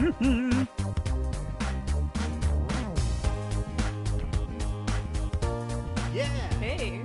Yeah. Hey.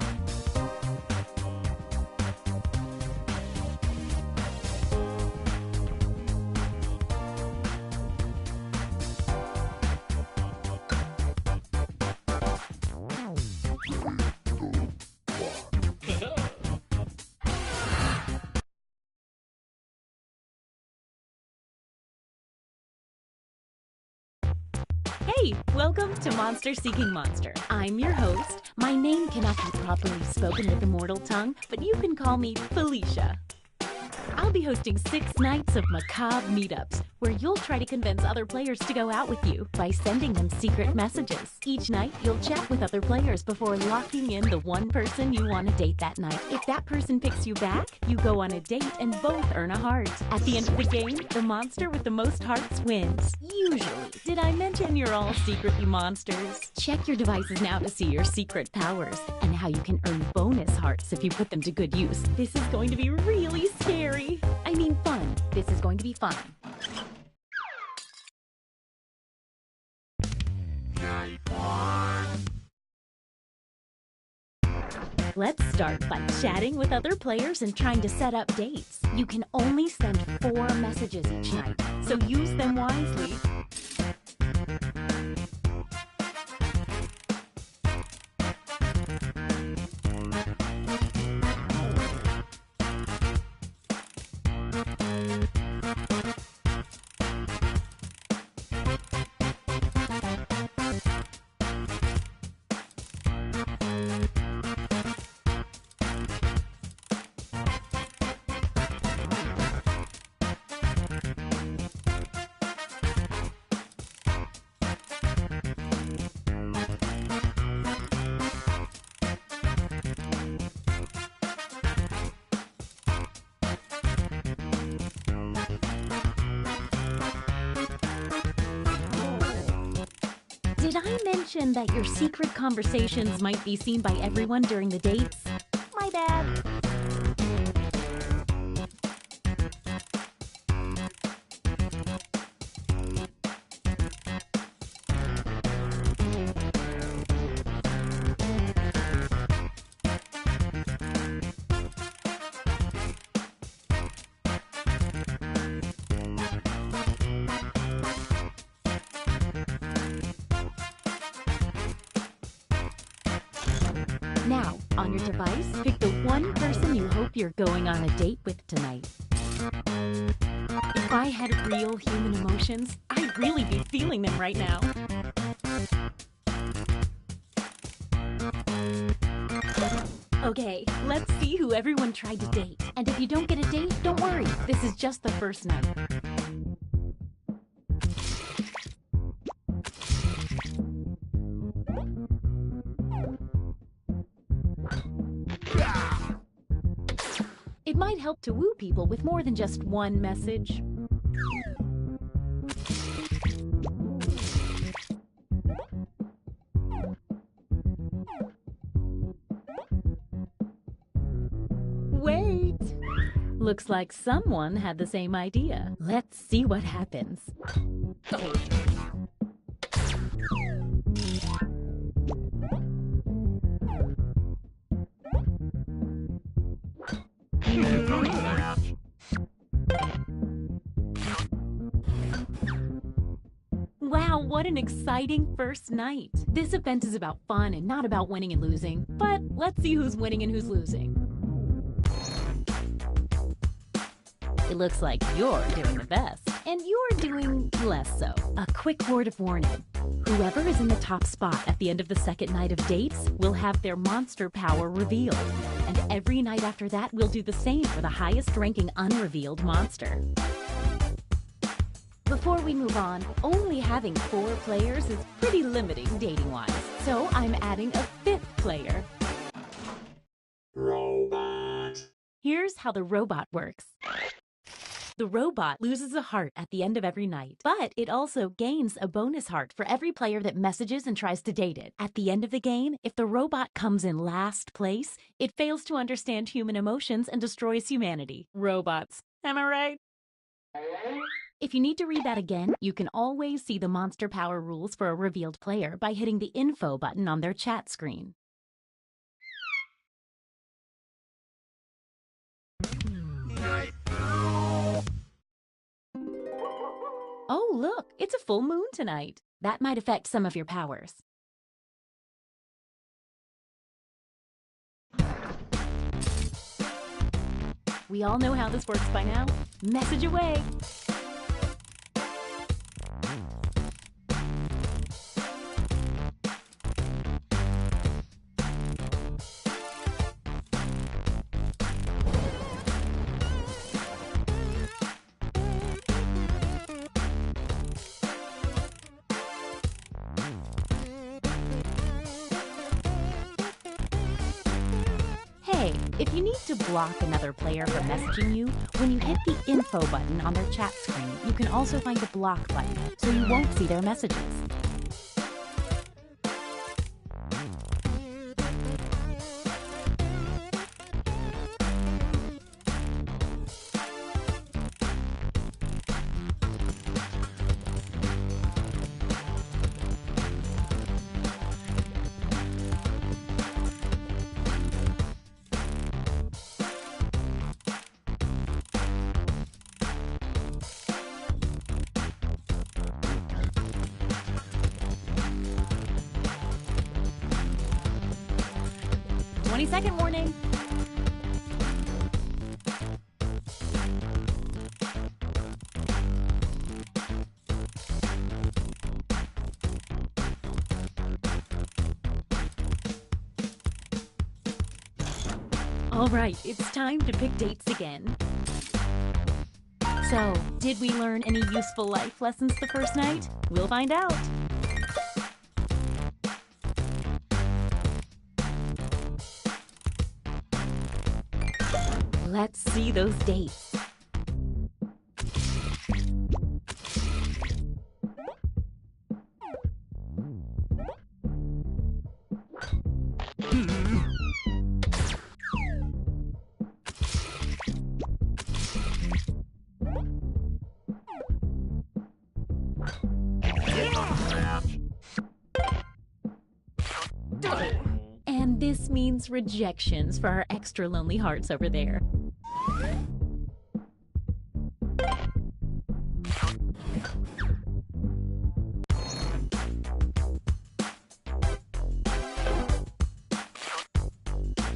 Hey, welcome to Monster Seeking Monster. I'm your host. My name cannot be properly spoken with the mortal tongue, but you can call me Felicia. I'll be hosting 6 nights of macabre meetups, where you'll try to convince other players to go out with you by sending them secret messages. Each night, you'll chat with other players before locking in the one person you want to date that night. If that person picks you back, you go on a date and both earn a heart. At the end of the game, the monster with the most hearts wins. Usually. Did I mention you're all secretly monsters? Check your devices now to see your secret powers and how you can earn bonus hearts if you put them to good use. This is going to be really scary. I mean fun. This is going to be fun. Let's start by chatting with other players and trying to set up dates. You can only send 4 messages each night, so use them wisely. Did I mention that your secret conversations might be seen by everyone during the dates? My bad. Now, on your device, pick the one person you hope you're going on a date with tonight. If I had real human emotions, I'd really be feeling them right now. Okay, let's see who everyone tried to date. And if you don't get a date, don't worry. This is just the first night. It might help to woo people with more than just one message. Wait! Looks like someone had the same idea. Let's see what happens. Wow, what an exciting first night. This event is about fun and not about winning and losing. But let's see who's winning and who's losing. It looks like you're doing the best, and you're doing less so. A quick word of warning. Whoever is in the top spot at the end of the second night of dates will have their monster power revealed. And every night after that, we'll do the same for the highest ranking unrevealed monster. Before we move on, only having 4 players is pretty limiting dating-wise. So I'm adding a 5th player. Robot. Here's how the robot works. The robot loses a heart at the end of every night, but it also gains a bonus heart for every player that messages and tries to date it. At the end of the game, if the robot comes in last place, it fails to understand human emotions and destroys humanity. Robots. Am I right? If you need to read that again, you can always see the monster power rules for a revealed player by hitting the info button on their chat screen. Oh, look, it's a full moon tonight. That might affect some of your powers. We all know how this works by now. Message away. Hey, if you need to block another player from messaging you, when you hit the info button on their chat screen, you can also find the block button, so you won't see their messages. Second warning. All right, it's time to pick dates again. So, did we learn any useful life lessons the first night? We'll find out. Let's see those dates. And this means rejections for our extra lonely hearts over there.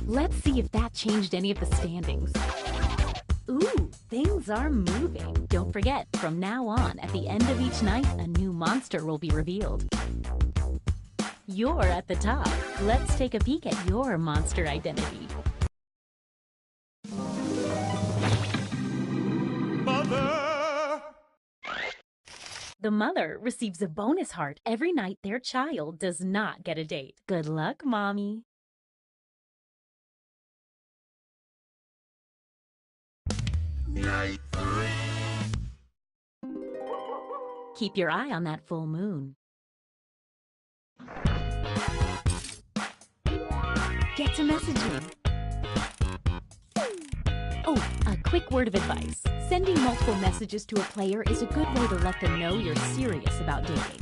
Let's see if that changed any of the standings. Ooh, things are moving. Don't forget, from now on, at the end of each night, a new monster will be revealed. You're at the top. Let's take a peek at your monster identity. Mother! The mother receives a bonus heart every night their child does not get a date. Good luck, Mommy. Night 3. Keep your eye on that full moon. Get to messaging. Oh, a quick word of advice. Sending multiple messages to a player is a good way to let them know you're serious about dating.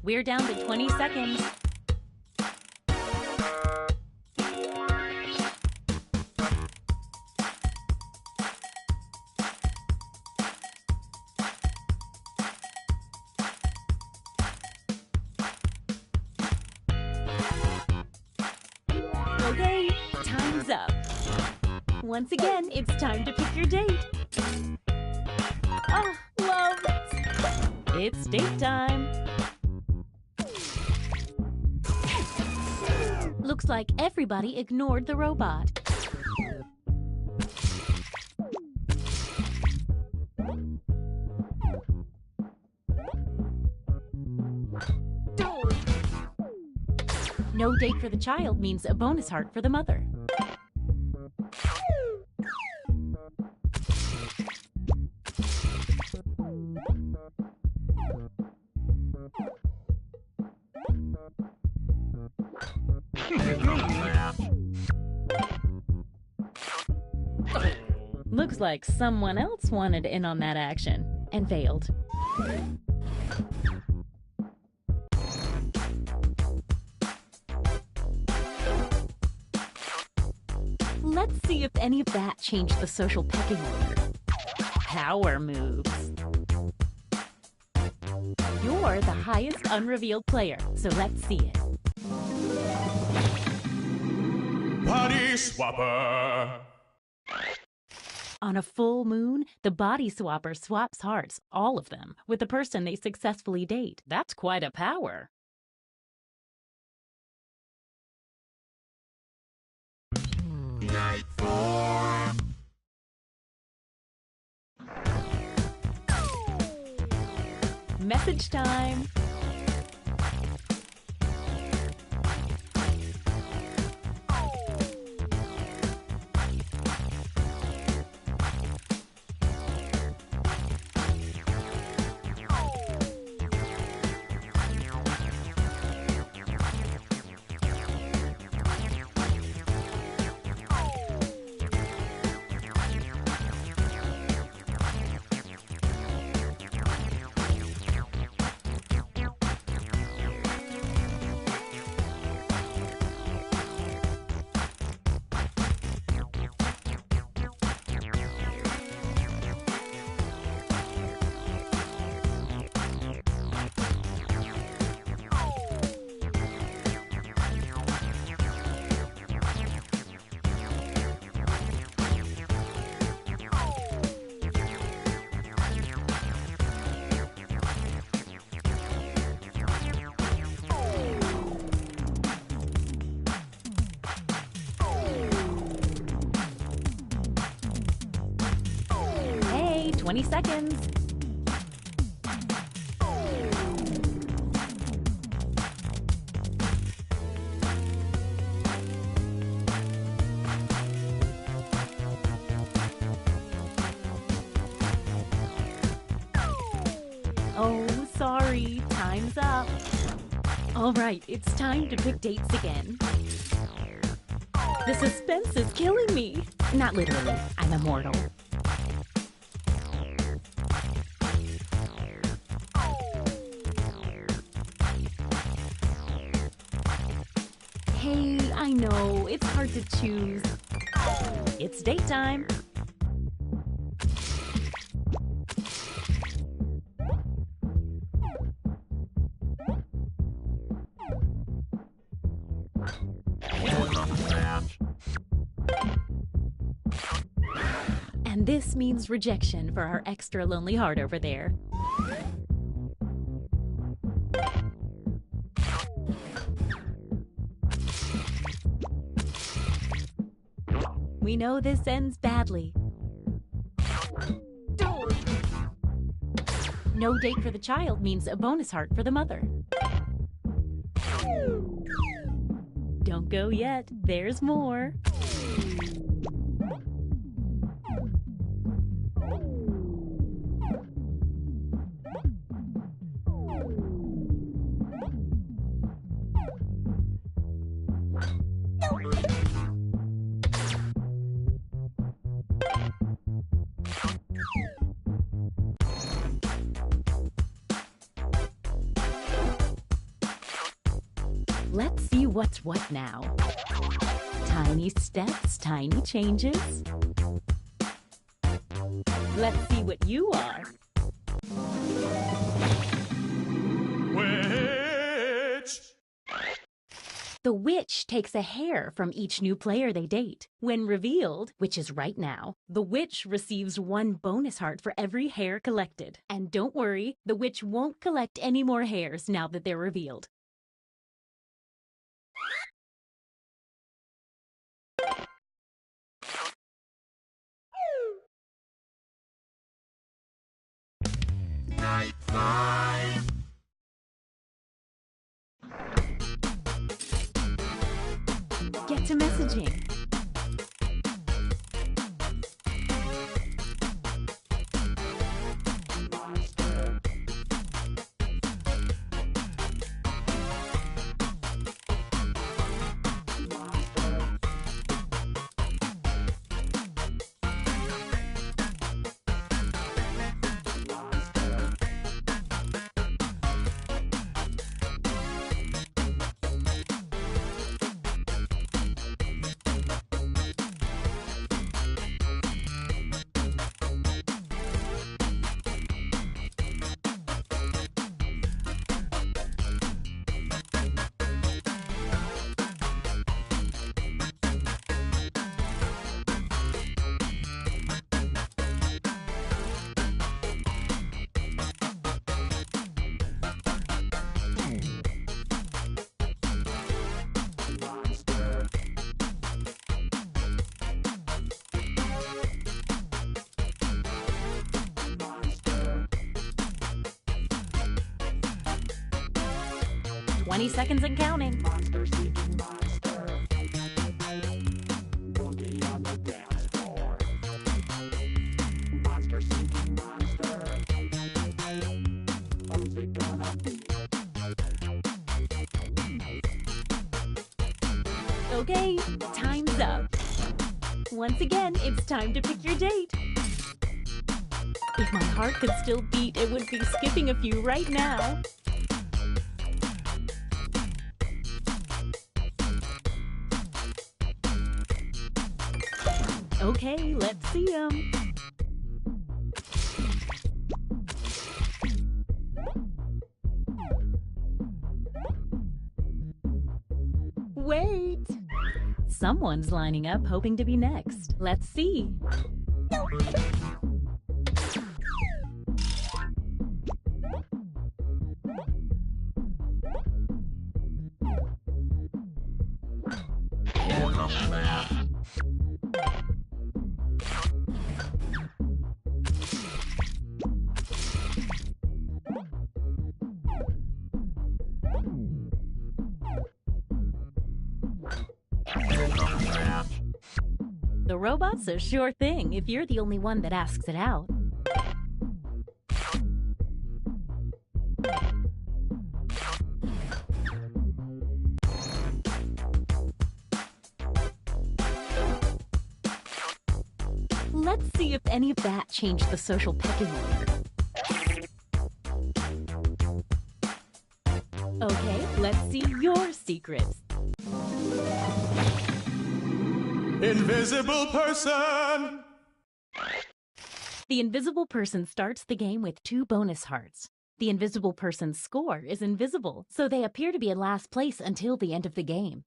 We're down to 20 seconds. Time's up. Once again, it's time to pick your date. Ah, love. It's date time. Looks like everybody ignored the robot. No date for the child means a bonus heart for the mother. Looks like someone else wanted in on that action and failed. Let's see if any of that changed the social pecking order. Power moves. You're the highest unrevealed player, so let's see it. Body swapper. On a full moon, the body swapper swaps hearts, all of them, with the person they successfully date. That's quite a power. Night 4. Message time. Hey, 20 seconds. Oh, sorry. Time's up. All right, it's time to pick dates again. The suspense is killing me. Not literally. I'm immortal. Hey, I know, it's hard to choose. It's date time. And this means rejection for our extra lonely heart over there. We know this ends badly. No date for the child means a bonus heart for the mother. Don't go yet, there's more. Let's see what's what now. Tiny steps, tiny changes. Let's see what you are. Which? The witch takes a hair from each new player they date. When revealed, which is right now, the witch receives 1 bonus heart for every hair collected. And don't worry, the witch won't collect any more hairs now that they're revealed. Night 5. Get to messaging. Monster. 20 seconds and counting. Monster seeking monster. Boogie on the dance floor. Monster seeking monster. Who's it gonna be? Okay, time's up. Once again, it's time to pick your date. If my heart could still beat, it would be skipping a few right now. Okay, let's see 'em. Wait! Someone's lining up hoping to be next. Let's see. The robot's a sure thing if you're the only one that asks it out. Let's see if any of that changed the social pecking order. Okay, let's see your secrets. Invisible person! The invisible person starts the game with 2 bonus hearts. The invisible person's score is invisible, so they appear to be in last place until the end of the game.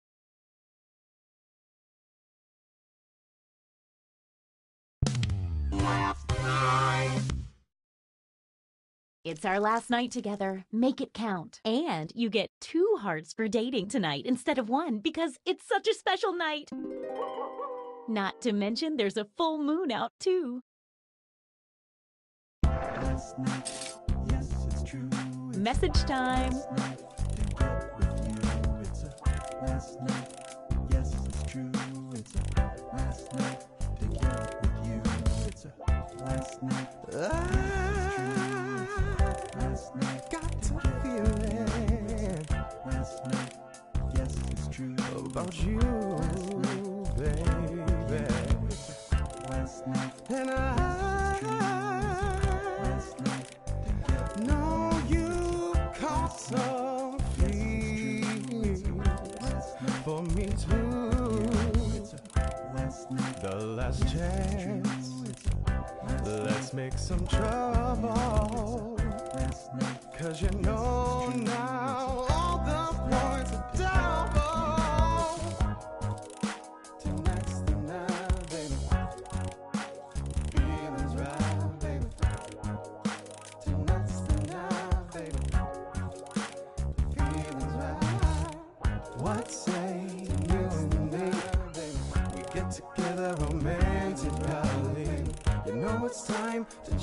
It's our last night together. Make it count. And you get 2 hearts for dating tonight instead of 1 because it's such a special night. Not to mention there's a full moon out too. Last night, yes, it's true. It's Message time. last night to get with you. It's a last night, yes, it's true. It's a last night to get with you. It's a last night. Last night, got to feel it. Last night, yes, it's true. About you, baby. Last night, and last night, know you caught some feels for me too. The last chance, let's make some trouble. 'Cause you know now all the points are double.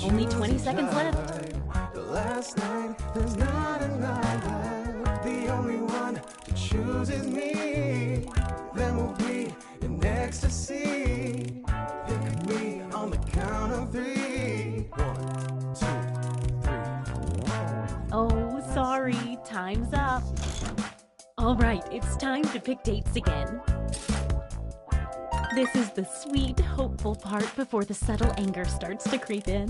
Only 20 seconds left. Last night, there's not enough. The only one to choose is me. Then we'll be in ecstasy. Pick me on the count of 3. 1, 2, 3. Oh, sorry. Time's up. All right, it's time to pick dates again. This is the sweet, hopeful part before the subtle anger starts to creep in.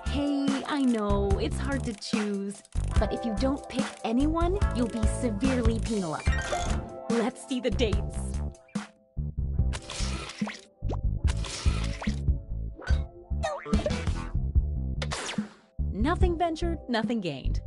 Hey, I know, it's hard to choose, but if you don't pick anyone, you'll be severely penalized. Let's see the dates. Nothing ventured, nothing gained.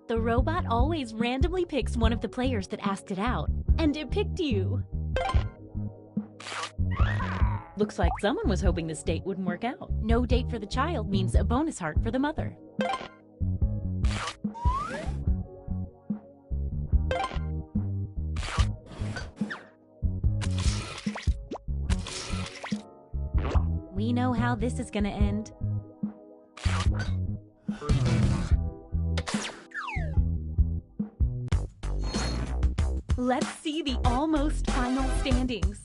The robot always randomly picks one of the players that asked it out, and it picked you. Looks like someone was hoping this date wouldn't work out. No date for the child means a bonus heart for the mother. We know how this is gonna end. Let's see the almost final standings.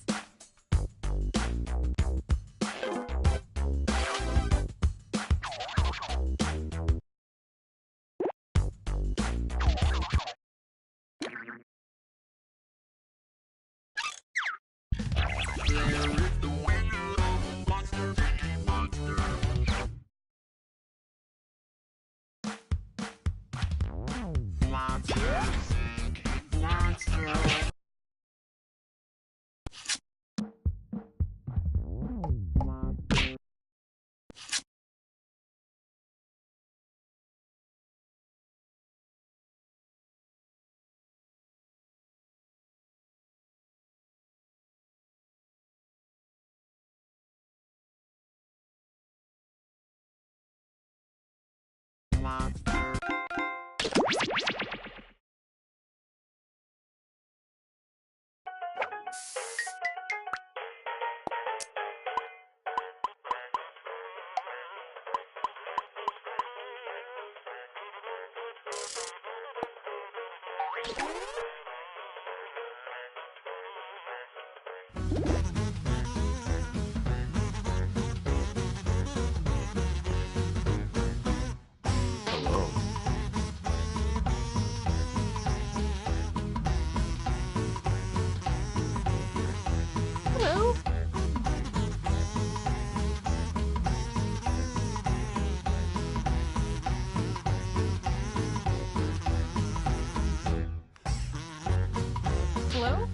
Hello?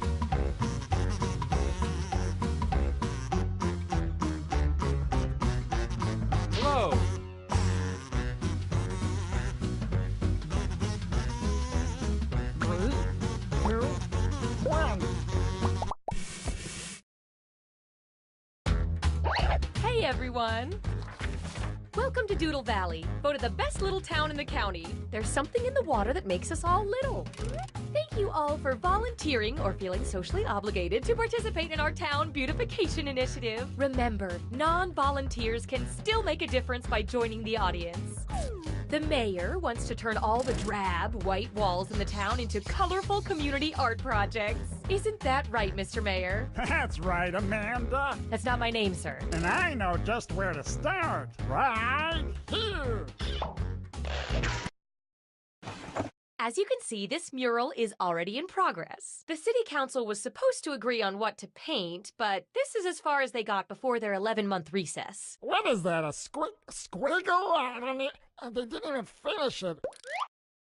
Hello? Hello. Hey everyone! Welcome to Doodle Valley, voted the best little town in the county. There's something in the water that makes us all little. Thank you all for volunteering or feeling socially obligated to participate in our town beautification initiative. Remember, non-volunteers can still make a difference by joining the audience. The mayor wants to turn all the drab, white walls in the town into colorful community art projects. Isn't that right, Mr. Mayor? That's right, Amanda. That's not my name, sir. And I know just where to start. Right here. As you can see, this mural is already in progress. The city council was supposed to agree on what to paint, but this is as far as they got before their 11-month recess. What is that, a squiggle? I don't know. They didn't even finish it.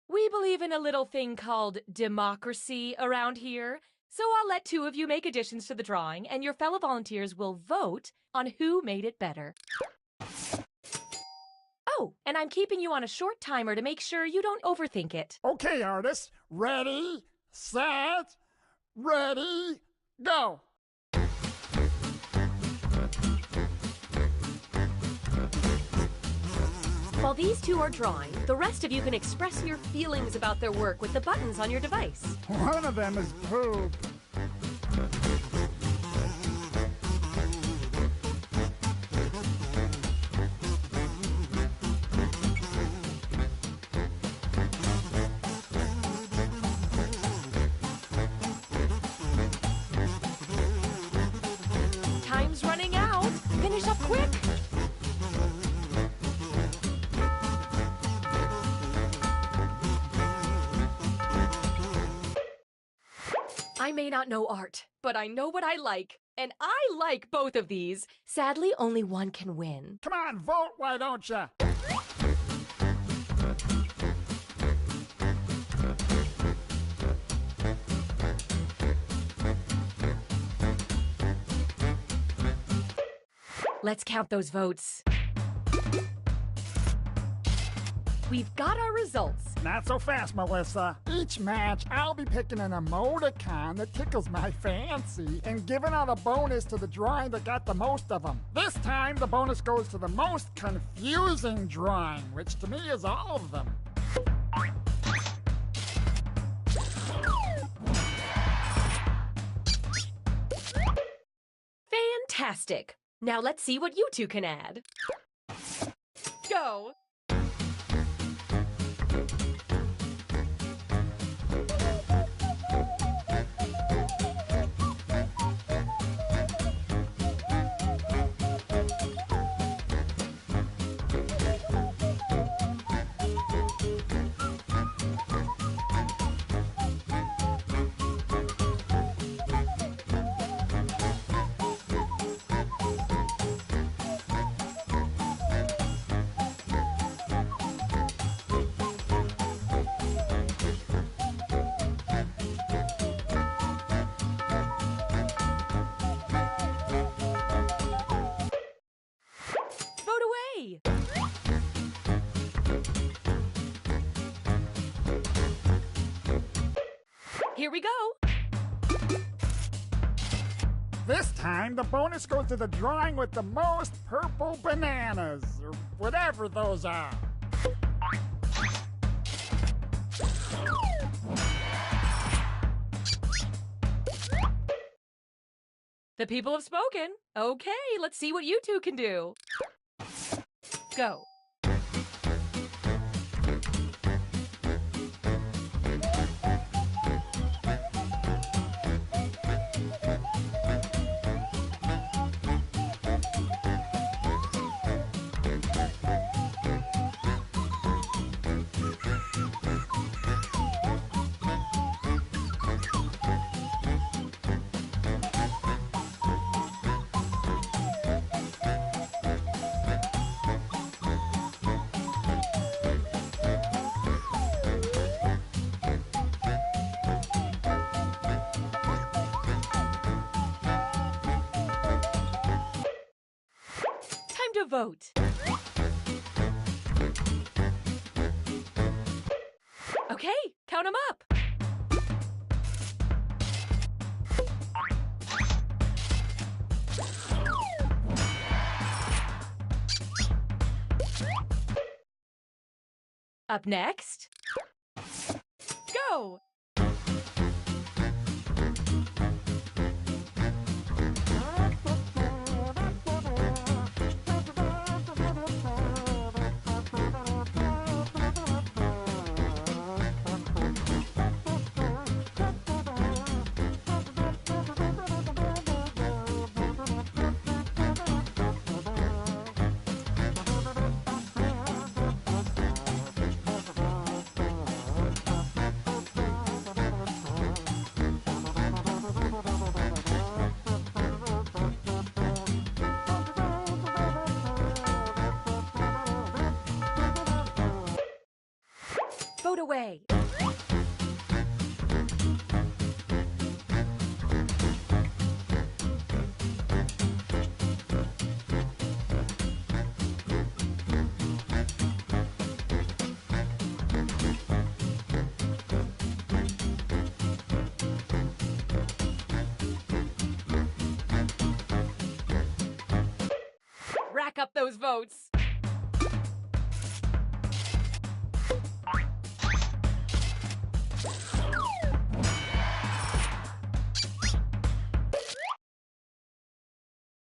We believe in a little thing called democracy around here, so I'll let two of you make additions to the drawing, and your fellow volunteers will vote on who made it better. Oh, and I'm keeping you on a short timer to make sure you don't overthink it. Okay, artist. Ready, set, ready, go. While these two are drawing, the rest of you can express your feelings about their work with the buttons on your device. One of them is poop. Time's running out. Finish up quick. I may not know art, but I know what I like. And I like both of these. Sadly, only one can win. Come on, vote, why don't ya? Let's count those votes. We've got our results. Not so fast, Melissa. Each match, I'll be picking an emoticon that tickles my fancy and giving out a bonus to the drawing that got the most of them. This time, the bonus goes to the most confusing drawing, which to me is all of them. Fantastic. Now let's see what you two can add. Go. Vote away. Here we go. This time, the bonus goes to the drawing with the most purple bananas, or whatever those are. The people have spoken. Okay, let's see what you two can do. Go. Time to vote. Okay, count them up. Up next, go. Vote away. stack up those votes.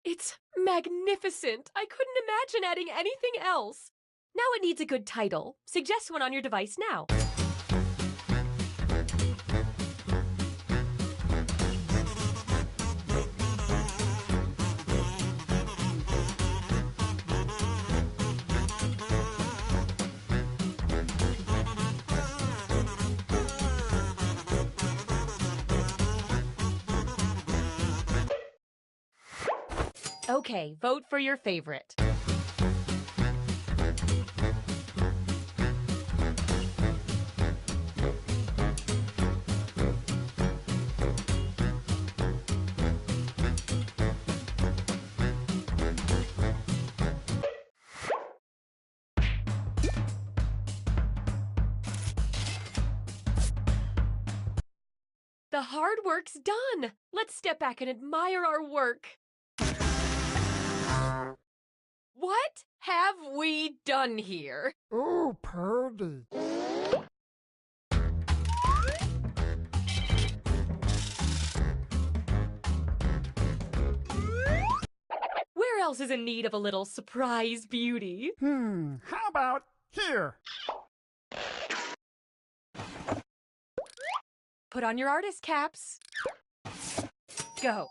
It's magnificent. I couldn't imagine adding anything else. Now it needs a good title. Suggest one on your device now. Okay, vote for your favorite. The hard work's done. Let's step back and admire our work. What have we done here? Ooh, Purdy. Where else is in need of a little surprise beauty? How about here? Put on your artist caps. Go.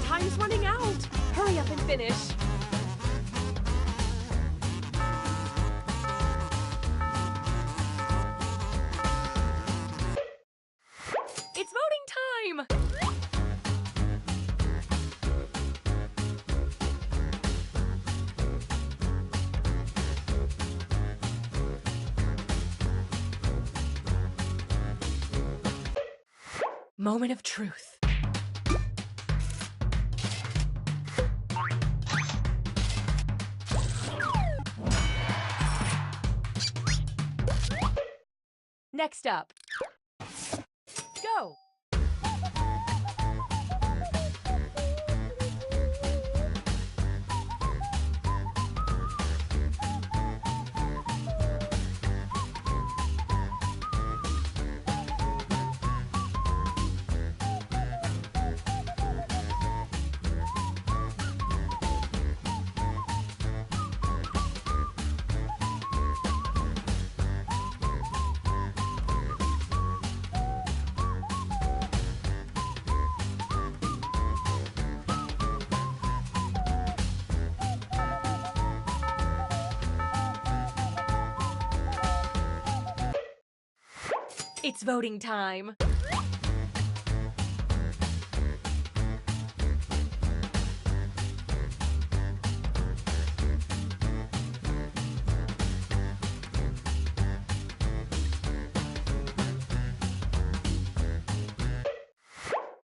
Time's running out. Hurry up and finish. It's voting time. Moment of truth. Next up. Go. It's voting time.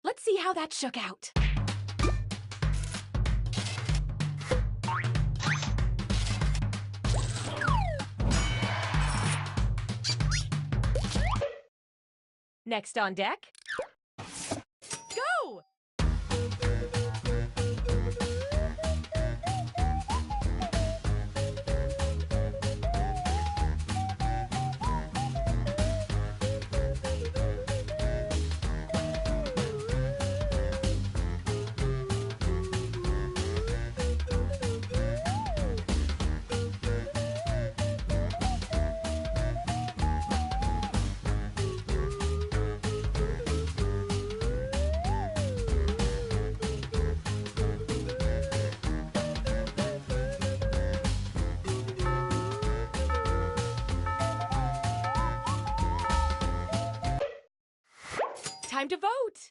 Let's see how that shook out. Next on deck. Go! Time to vote!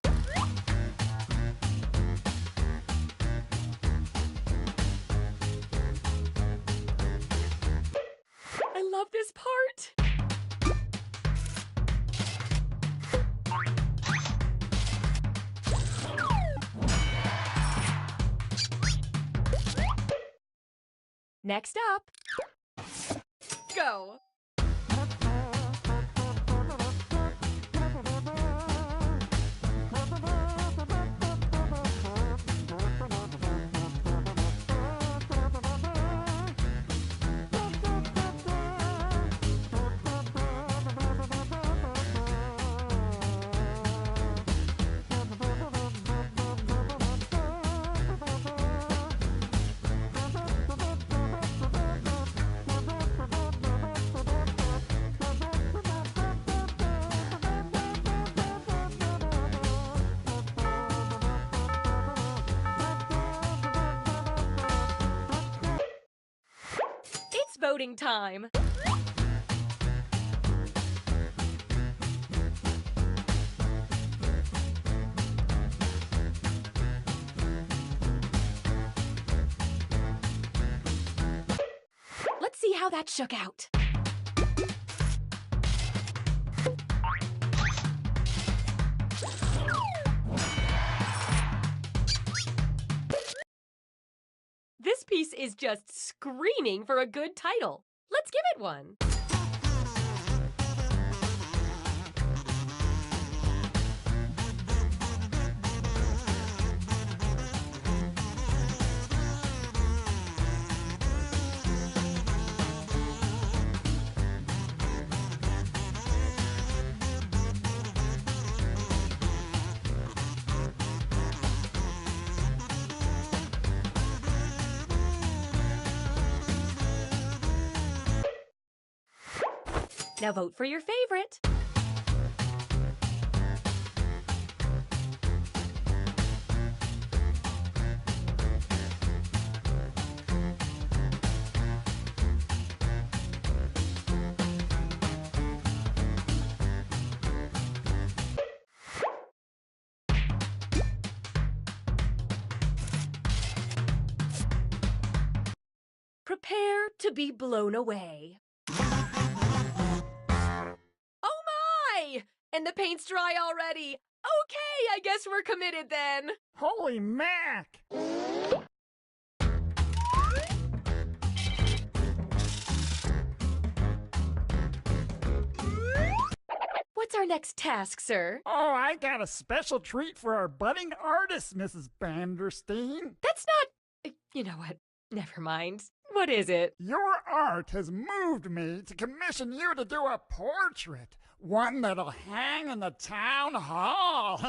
I love this part. Next up, go. It's voting time. Let's see how that shook out. This piece is just screaming for a good title. Let's give it one. Now vote for your favorite. Prepare to be blown away. Oh my! And the paint's dry already. Okay, I guess we're committed then. Holy Mac! What's our next task, sir? Oh, I got a special treat for our budding artist, Mrs. Banderstein. That's not... You know what? Never mind. What is it? Your art has moved me to commission you to do a portrait. One that'll hang in the town hall.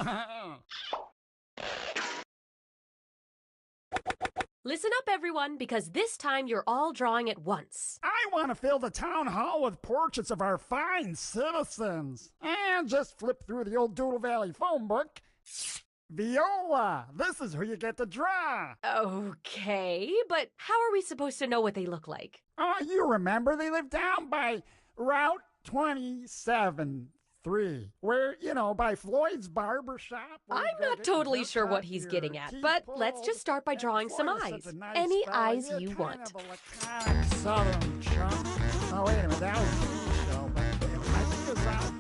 Listen up, everyone, because this time you're all drawing at once. I want to fill the town hall with portraits of our fine citizens. And just flip through the old Doodle Valley phone book. Viola, this is who you get to draw. Okay, but how are we supposed to know what they look like? Oh, you remember they live down by Route 27-3, where, you know, by Floyd's barber shop. I'm not totally sure what he's getting at, but let's just start by drawing some eyes. Any eyes you want. Kind of a laconic southern chunk. Oh, wait a minute, that was a TV show, but I think it's Route 20.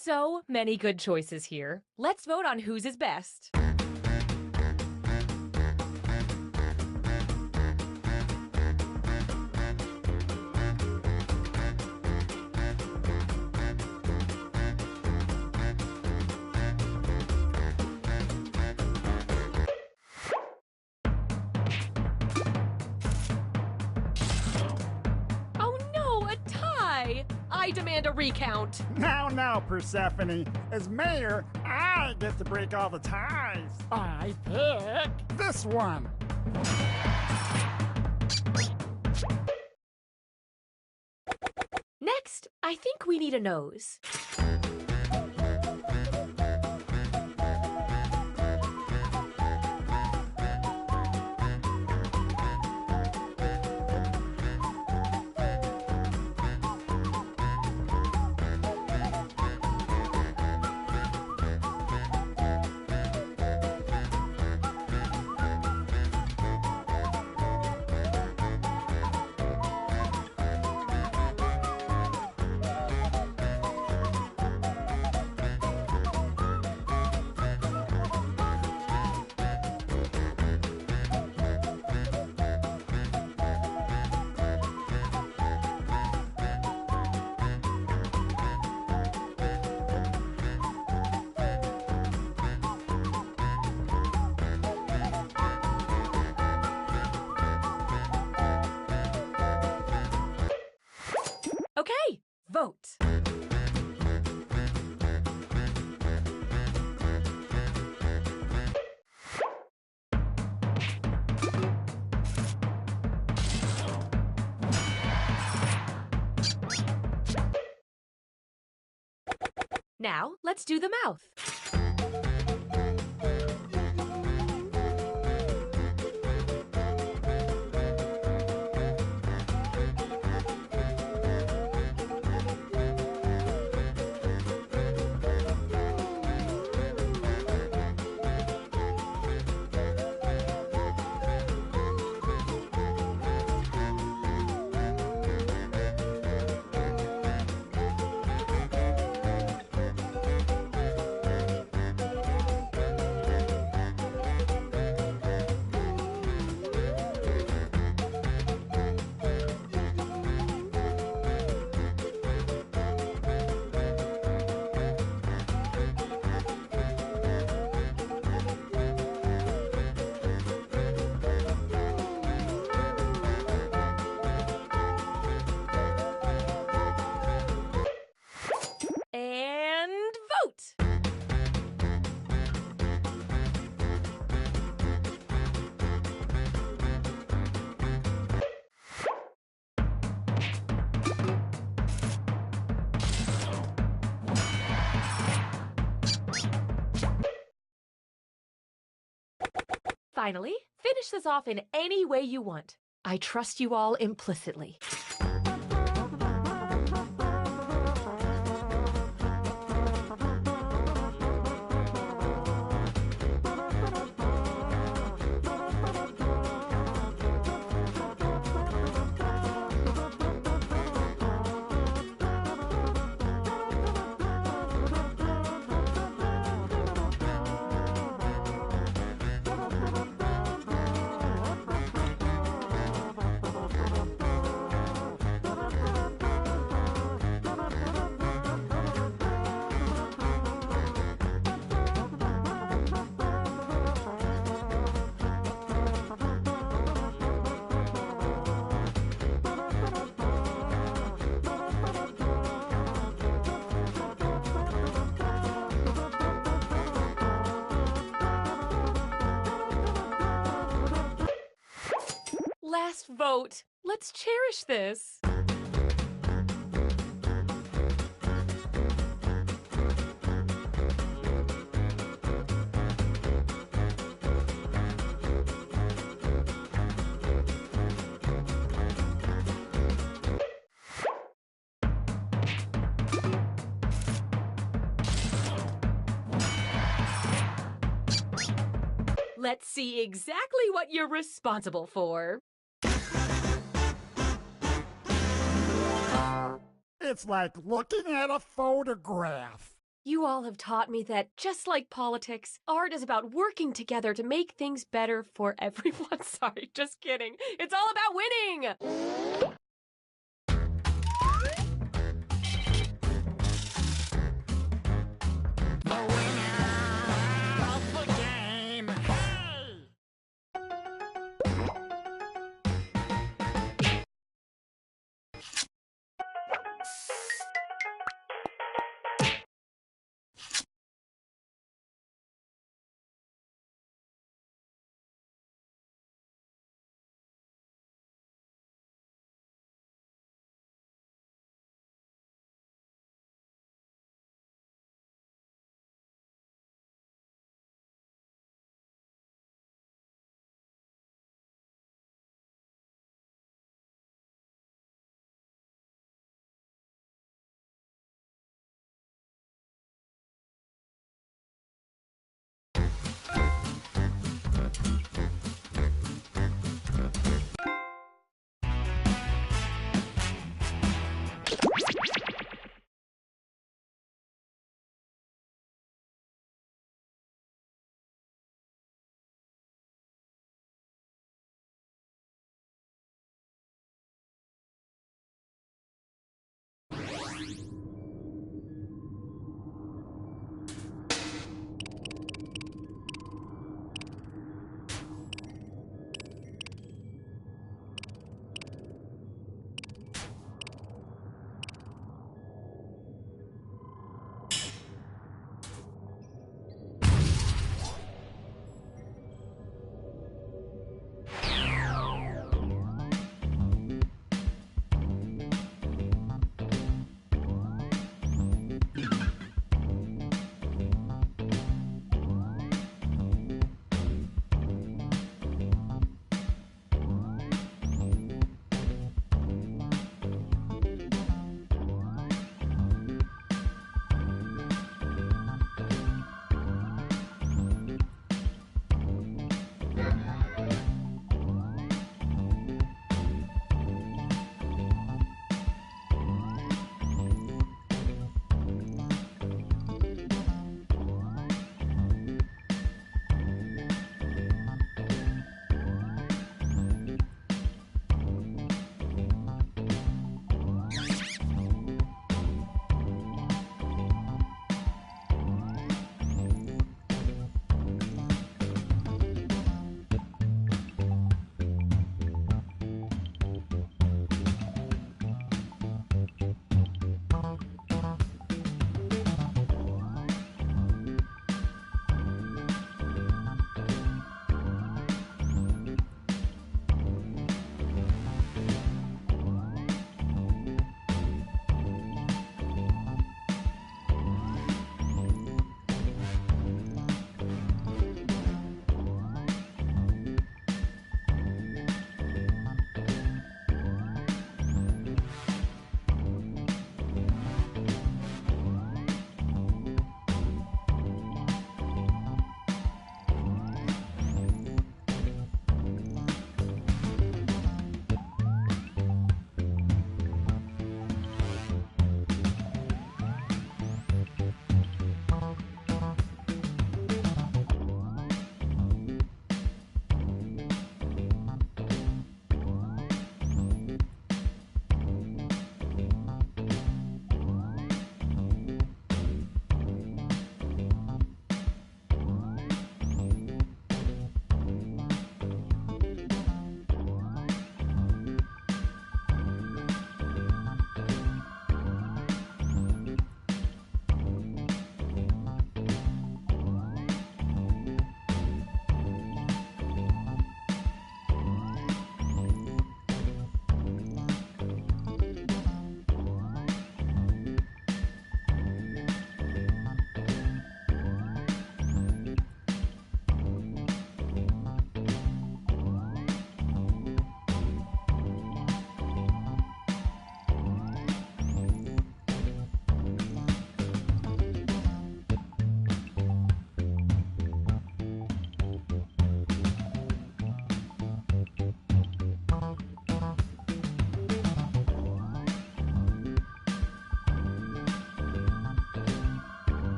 So many good choices here. Let's vote on whose is best. I demand a recount. Now, Persephone. As mayor, I get to break all the ties. I pick this one. Next, I think we need a nose. Okay, vote. Now, let's do the mouth. And vote! Finally, finish this off in any way you want. I trust you all implicitly. Last vote. Let's cherish this. Let's see exactly what you're responsible for. It's like looking at a photograph. You all have taught me that, just like politics, art is about working together to make things better for everyone. Sorry, just kidding. It's all about winning! The winner of the game. Hey!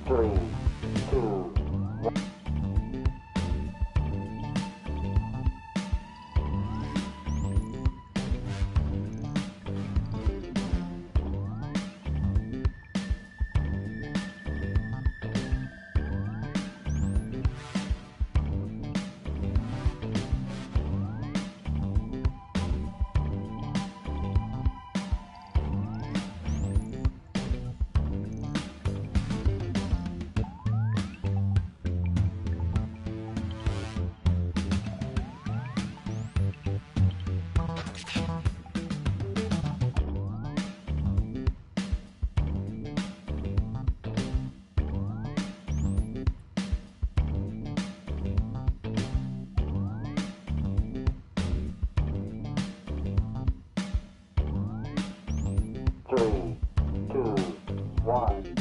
3, 2, Three, two, one.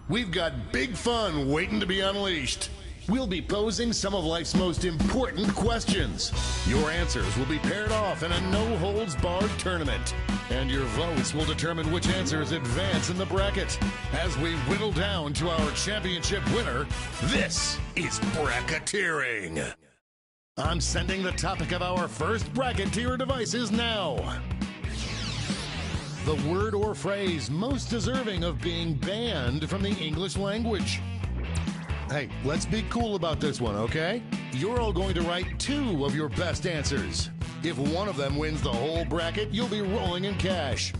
We've got big fun waiting to be unleashed. We'll be posing some of life's most important questions. Your answers will be paired off in a no-holds-barred tournament. And your votes will determine which answers advance in the bracket. As we whittle down to our championship winner, this is bracketeering. I'm sending the topic of our first bracket to your devices now. The word or phrase most deserving of being banned from the English language. Hey, let's be cool about this one, okay? You're all going to write 2 of your best answers. If one of them wins the whole bracket, you'll be rolling in cash.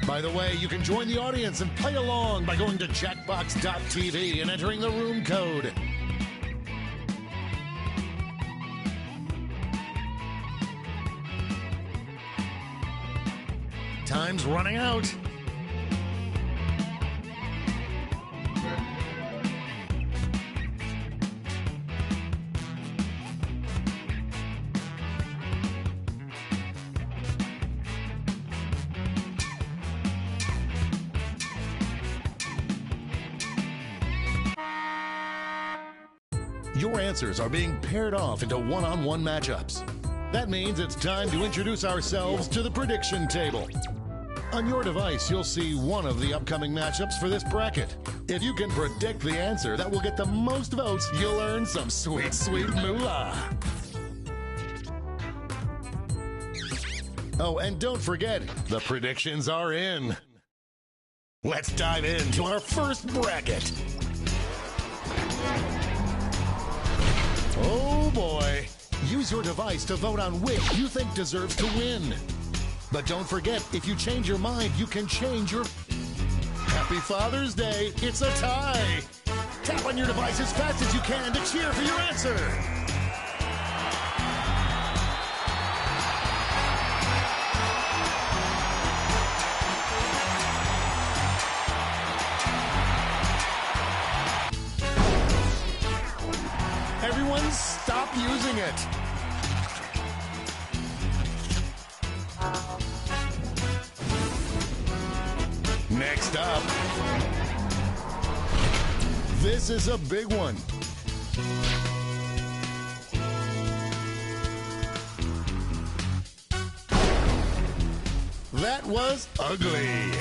By the way, you can join the audience and play along by going to jackbox.tv and entering the room code. Time's running out. Your answers are being paired off into one-on-one matchups. That means it's time to introduce ourselves to the prediction table. On your device, you'll see one of the upcoming matchups for this bracket. If you can predict the answer that will get the most votes, you'll earn some sweet, sweet moolah. Oh, and don't forget, the predictions are in. Let's dive into our first bracket. Oh boy! Use your device to vote on which you think deserves to win. But don't forget, if you change your mind, you can change your... Happy Father's Day! It's a tie! Tap on your device as fast as you can to cheer for your answer! Everyone stop using it. Next up, this is a big one. That was ugly.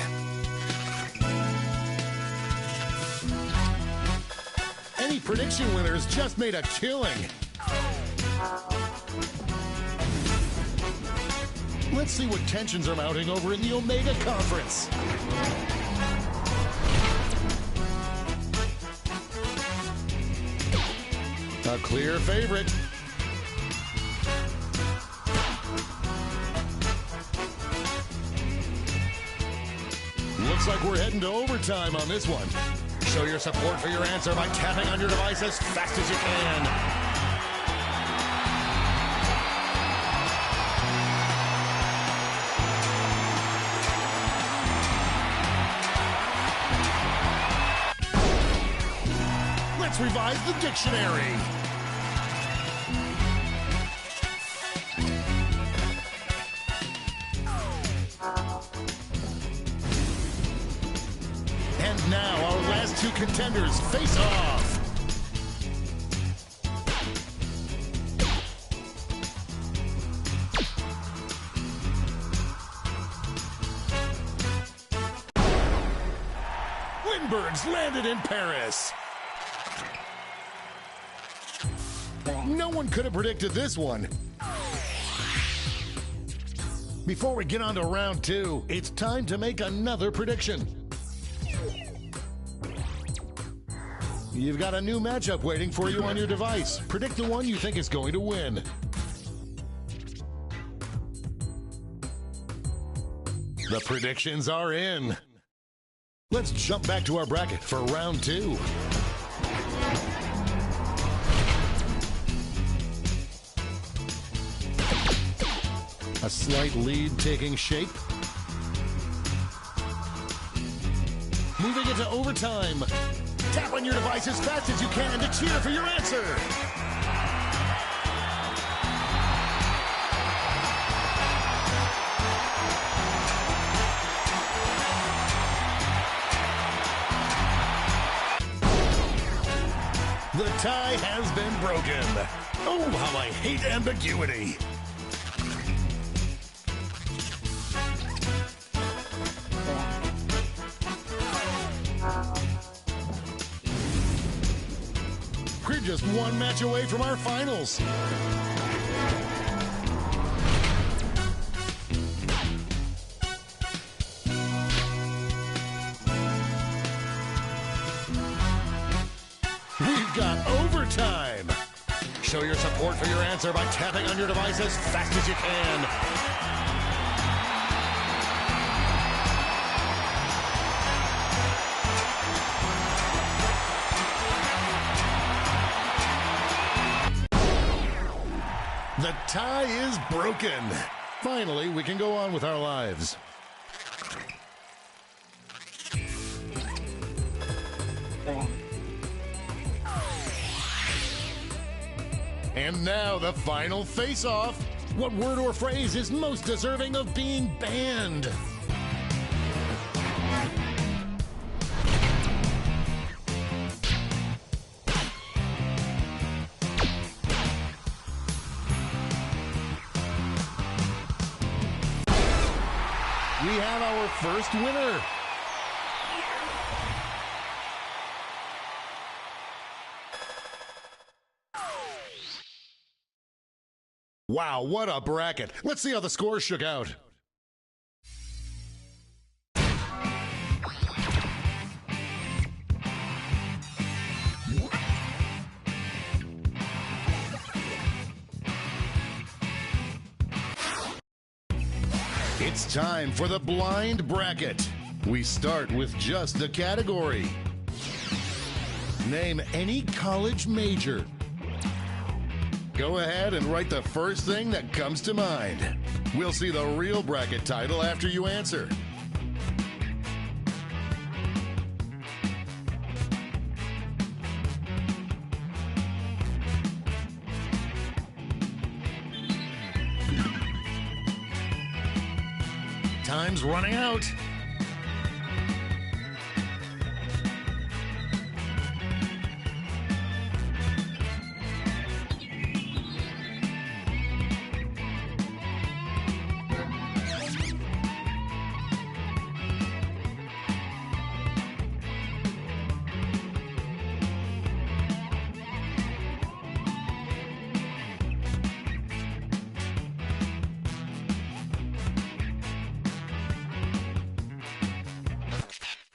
Any prediction winners just made a killing. Let's see what tensions are mounting over in the Omega Conference. A clear favorite. Looks like we're heading to overtime on this one. Show your support for your answer by tapping on your device as fast as you can. Let's revise the dictionary. As now, our last two contenders face off. Windbirds landed in Paris. No one could have predicted this one. Before we get on to round two, it's time to make another prediction. You've got a new matchup waiting for you on your device. Predict the one you think is going to win. The predictions are in. Let's jump back to our bracket for round two. A slight lead taking shape. Moving into overtime. Tap on your device as fast as you can to cheer for your answer. The tie has been broken. Oh, how I hate ambiguity. We're just one match away from our finals. We've got overtime. Show your support for your answer by tapping on your device as fast as you can. The tie is broken. Finally, we can go on with our lives. And now the final face-off. What word or phrase is most deserving of being banned? We have our first winner. Wow, what a bracket. Let's see how the scores shook out. It's time for the blind bracket. We start with just the category. Name any college major. Go ahead and write the first thing that comes to mind. We'll see the real bracket title after you answer. Time's running out.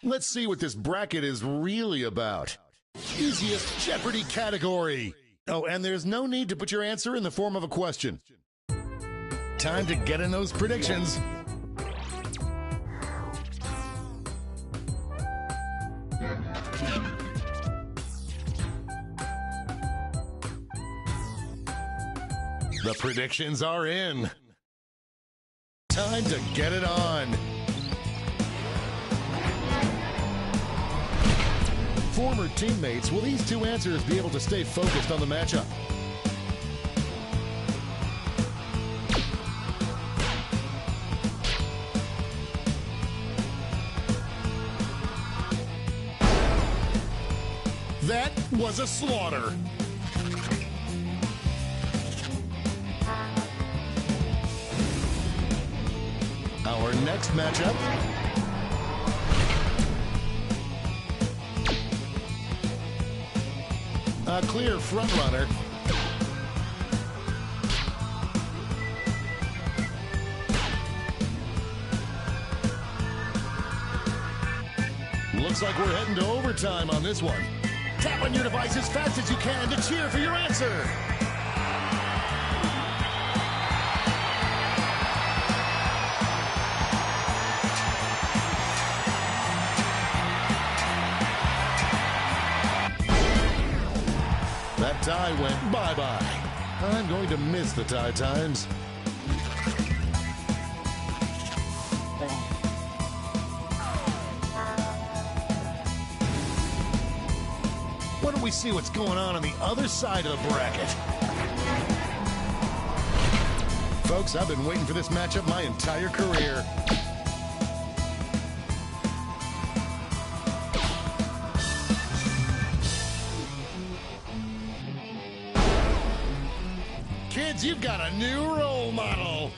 Let's see what this bracket is really about. Easiest Jeopardy category. Oh, and there's no need to put your answer in the form of a question. Time to get in those predictions. The predictions are in. Time to get it on. Former teammates, will these two answers be able to stay focused on the matchup? That was a slaughter. Our next matchup. A clear frontrunner. Looks like we're heading to overtime on this one. Tap on your device as fast as you can to cheer for your answer. That tie went bye-bye. I'm going to miss the tie times. Why don't we see what's going on the other side of the bracket? Folks, I've been waiting for this matchup my entire career. Kids, you've got a new role model.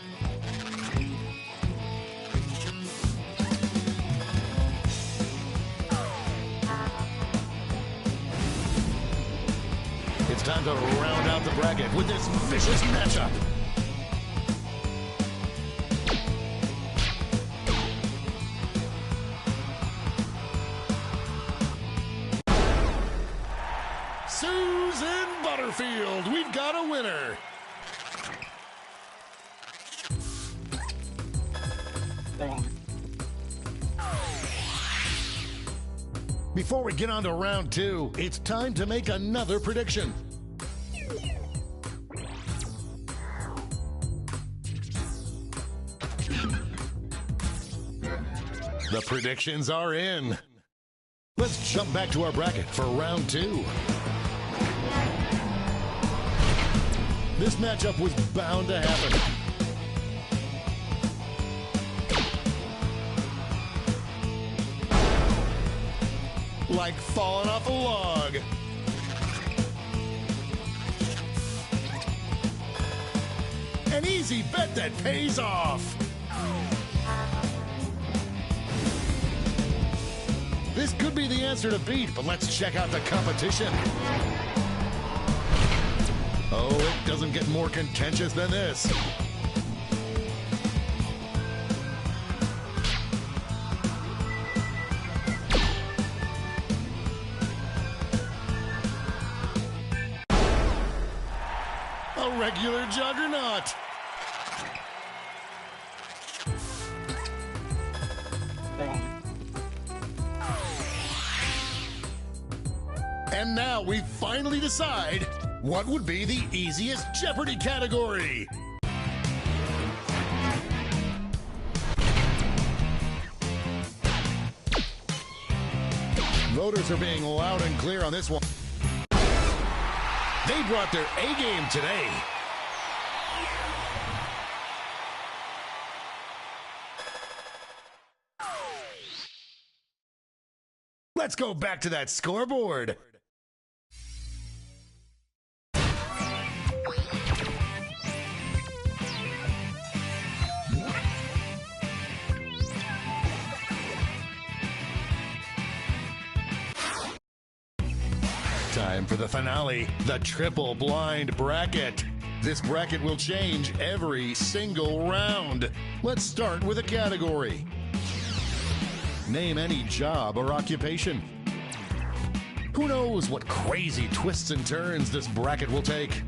It's time to round out the bracket with this vicious matchup. Susan Butterfield, we've got a winner. Before we get on to round two, it's time to make another prediction. The predictions are in. Let's jump back to our bracket for round two. This matchup was bound to happen. Like falling off a log. An easy bet that pays off. This could be the answer to beat, but let's check out the competition. Oh, it doesn't get more contentious than this. A regular juggernaut. And now we finally decide what would be the easiest Jeopardy category. Voters are being loud and clear on this one. They brought their A game today. Let's go back to that scoreboard. Time for the finale, the triple blind bracket. This bracket will change every single round. Let's start with a category. Name any job or occupation. Who knows what crazy twists and turns this bracket will take?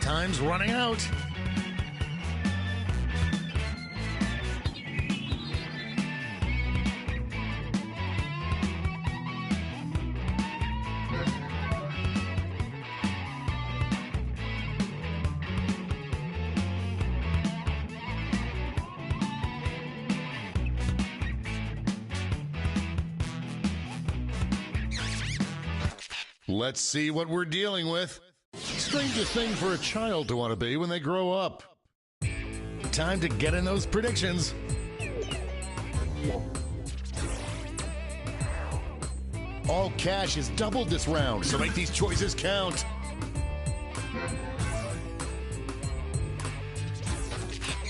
Time's running out. Let's see what we're dealing with. Strangest thing for a child to want to be when they grow up. Time to get in those predictions. All cash is doubled this round, so make these choices count.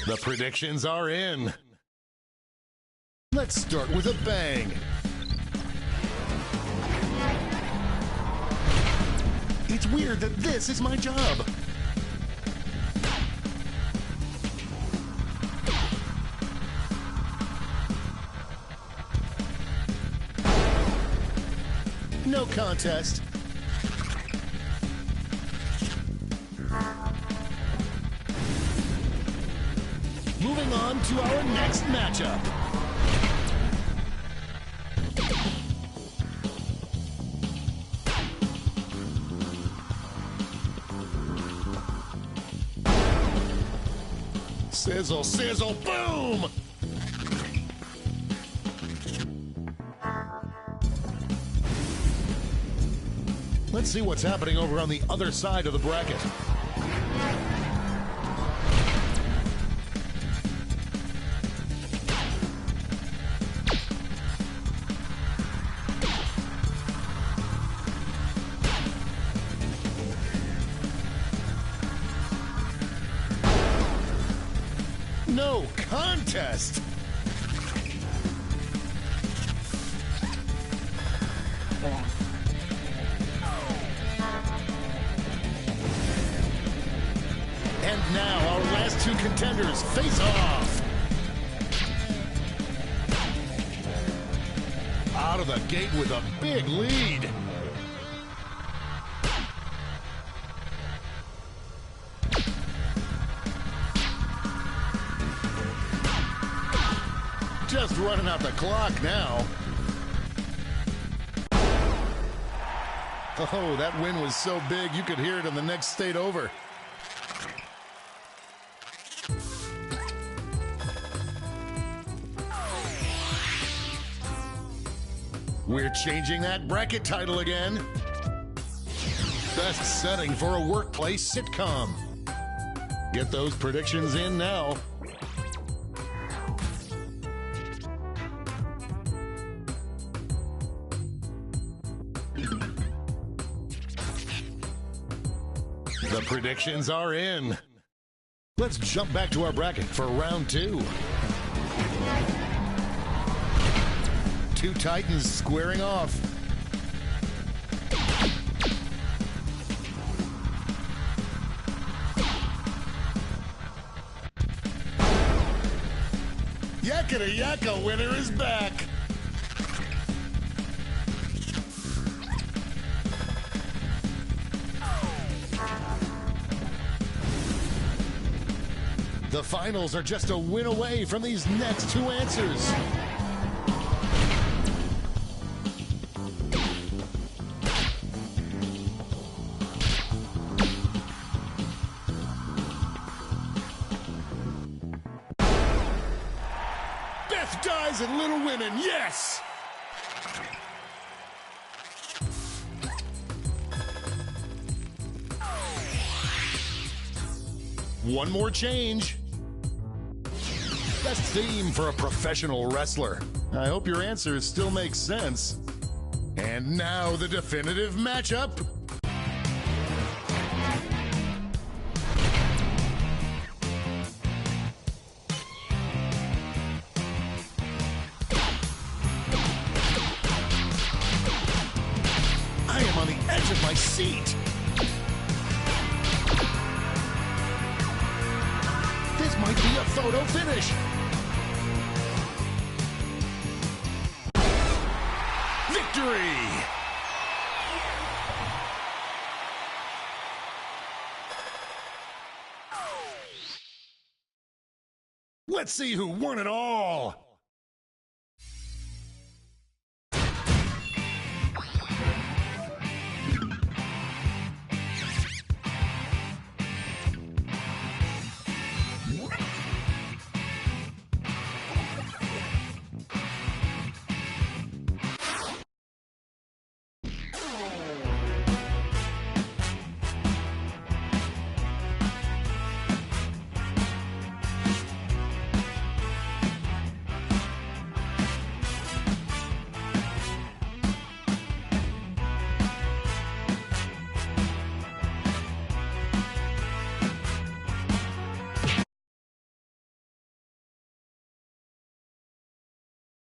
The predictions are in. Let's start with a bang. It's weird that this is my job. No contest. Moving on to our next matchup. Sizzle, sizzle, boom! Let's see what's happening over on the other side of the bracket. No contest! And now our last two contenders face off. Out of the gate with a big lead. Just running out the clock now. Oh, that win was so big you could hear it in the next state over. We're changing that bracket title again. Best setting for a workplace sitcom. Get those predictions in now. The predictions are in. Let's jump back to our bracket for round two. Two Titans squaring off. Yaketa Yakka winner is back. The finals are just a win away from these next two answers. Beth dies and Little Women, yes! One more change. Best theme for a professional wrestler. I hope your answers still make sense. And now the definitive matchup. I am on the edge of my seat. This might be a photo finish. Victory! Let's see who won it all.